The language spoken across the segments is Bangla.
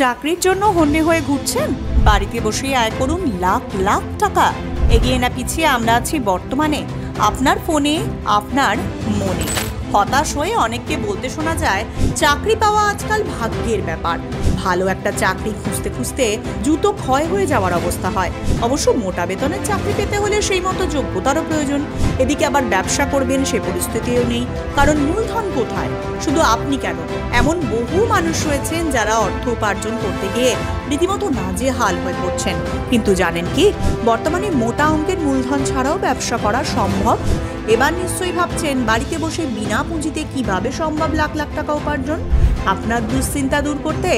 চাকরির জন্য হন্যে হয়ে ঘুরছেন? বাড়িতে বসেই আয় করুন লাখ লাখ টাকা। এগিয়ে না পিছিয়ে আমরা আছি বর্তমানে আপনার ফোনে, আপনার মনে। হতাশ হয়ে অনেককে বলতে শোনা যায়, চাকরি পাওয়া আজকাল ভাগ্যের ব্যাপার। ভালো একটা চাকরি খুঁজতে খুঁজতে জুতো ক্ষয় হয়ে যাওয়ার অবস্থা হয়। অবশ্য মোটা বেতনের চাকরি পেতে হলে সেই মতো যোগ্যতারও প্রয়োজন। এদিকে আবার ব্যবসা করবেন সে পরিস্থিতিও নেই, কারণ মূলধন কোথায়? শুধু আপনি কেন, এমন বহু মানুষ রয়েছেন যারা অর্থ উপার্জন করতে গিয়ে রীতিমতো নাজেহাল হয়ে পড়ছেন। কিন্তু জানেন কি, বর্তমানে মোটা অঙ্কের মূলধন ছাড়াও ব্যবসা করা সম্ভব। এবার নিশ্চয়ই ভাবছেন, বাড়িতে বসে বিনা পুঁজিতে কিভাবে সম্ভব লাখ লাখ টাকা উপার্জন। আপনার দুশ্চিন্তা দূর করতে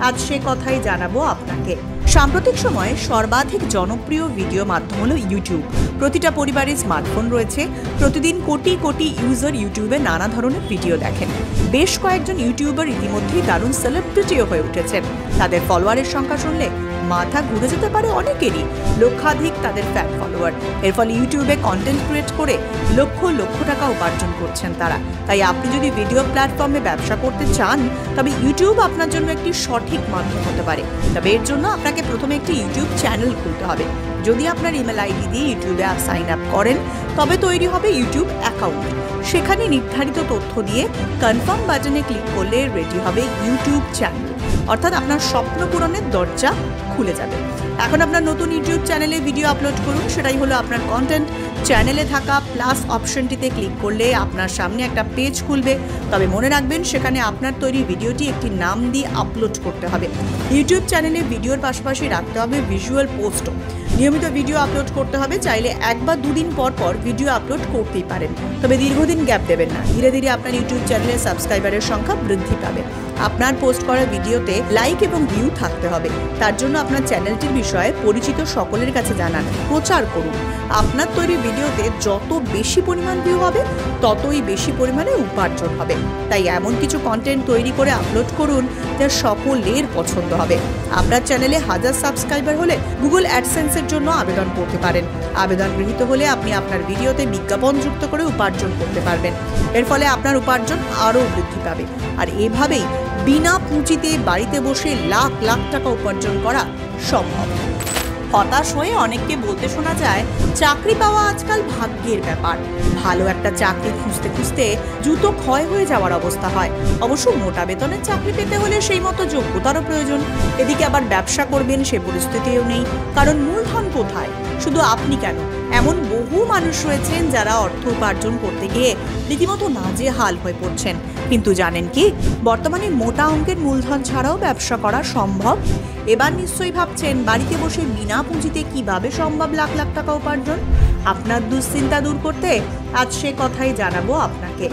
আজ সে কথাই জানাবো আপনাকে। সাম্প্রতিক সময়ে সর্বাধিক জনপ্রিয় ভিডিও মাধ্যম হলো ইউটিউব। প্রতিটা পরিবারে স্মার্টফোন রয়েছে। প্রতিদিন কোটি কোটি ইউজার ইউটিউবে নানা ধরনের ভিডিও দেখেন। বেশ কয়েকজন ইউটিউবার ইতিমধ্যেই দারুণ সেলিব্রিটিও হয়ে উঠেছেন। তাদের ফলোয়ারের সংখ্যা শুনলে মাথা ঘুরে যেতে পারে অনেকেরই। লক্ষাধিক তাদের ফ্যান ফলোয়ার। এর ফলে ইউটিউবে কন্টেন্ট ক্রিয়েট করে লক্ষ লক্ষ টাকা উপার্জন করছেন তারা। তাই আপনি যদি ভিডিও প্ল্যাটফর্মে ব্যবসা করতে চান, তবে ইউটিউব আপনার জন্য একটি সঠিক মাধ্যম হতে পারে। তবে এর জন্য আপনাকে প্রথমে একটি ইউটিউব চ্যানেল খুলতে হবে। যদি আপনার ইমেল আইডি দিয়ে ইউটিউবে সাইন আপ করেন, তবে তৈরি হবে ইউটিউব অ্যাকাউন্ট। সেখানে নির্ধারিত তথ্য দিয়ে কনফার্ম বাটনে ক্লিক করলে রেডি হবে ইউটিউব চ্যানেল। অর্থাৎ আপনার স্বপ্ন পূরণের দরজা খুলে যাবে। এখন আপনার নতুন ইউটিউব চ্যানেলে ভিডিও আপলোড করুন। সেটাই হলো আপনার কন্টেন্ট। চ্যানেলে থাকা প্লাস অপশনটিতে ক্লিক করলে আপনার সামনে একটা পেজ খুলবে। তবে মনে রাখবেন, সেখানে আপনার তৈরি ভিডিওটি একটি নাম দিয়ে আপলোড করতে হবে। ইউটিউব চ্যানেলে ভিডিওর পাশাপাশি রাখতে হবে ভিজুয়াল পোস্টও। নিয়মিত ভিডিও আপলোড করতে হবে। চাইলে এক বা দুদিন পর পর ভিডিও আপলোড করতেই পারেন, তবে দীর্ঘদিন গ্যাপ দেবেন না। ধীরে ধীরে আপনার ইউটিউব চ্যানেলের সাবস্ক্রাইবারের সংখ্যা বৃদ্ধি পাবে। আপনার পোস্ট করা ভিডিওতে লাইক এবং ভিউ থাকতে হবে। তার জন্য আপনার চ্যানেলটির বিষয়ে পরিচিত সকলের কাছে জানান, প্রচার করুন। আপনার তৈরি ভিডিওতে যত বেশি পরিমাণ ভিউ হবে, ততই বেশি পরিমাণে উপার্জন হবে। তাই এমন কিছু কন্টেন্ট তৈরি করে আপলোড করুন যা সকলের পছন্দ হবে। আপনার চ্যানেলে 1000 সাবস্ক্রাইবার হলে গুগল অ্যাডসেন্সের জন্য আবেদন করতে পারেন। আবেদন গৃহীত হলে আপনি আপনার ভিডিওতে বিজ্ঞাপন যুক্ত করে উপার্জন করতে পারবেন। এর ফলে আপনার উপার্জন আরও বৃদ্ধি পাবে। আর এভাবেই বিনা পুঁজিতে বাড়িতে বসে লাখ লাখ টাকা উপার্জন করা সম্ভব। হতাশ হয়ে অনেককে বলতে শোনা যায়, চাকরি পাওয়া আজকাল ভাগ্যের ব্যাপার। ভালো একটা চাকরি খুঁজতে খুঁজতে জুতো ক্ষয় হয়ে যাওয়ার অবস্থা হয়। অবশ্য মোটা বেতনের চাকরি পেতে হলে সেই মতো যোগ্যতারও প্রয়োজন। এদিকে আবার ব্যবসা করবেন সে পরিস্থিতিও নেই, কারণ মূলধন কোথায়? শুধু আপনি কেন, এমন বহু মানুষ রয়েছেন যারা অর্থ উপার্জন করতে গিয়ে রীতিমতো নাজেহাল হয়ে পড়ছেন। কিন্তু জানেন কি, বর্তমানে মোটা অঙ্কের মূলধন ছাড়াও ব্যবসা করা সম্ভব। এবার নিশ্চয়ই ভাবছেন, বাড়িতে বসে বিনা পুঁজিতে কিভাবে সম্ভব লাখ লাখ টাকা উপার্জন। আপনার দুশ্চিন্তা দূর করতে আজ সে কথাই জানাবো আপনাকে।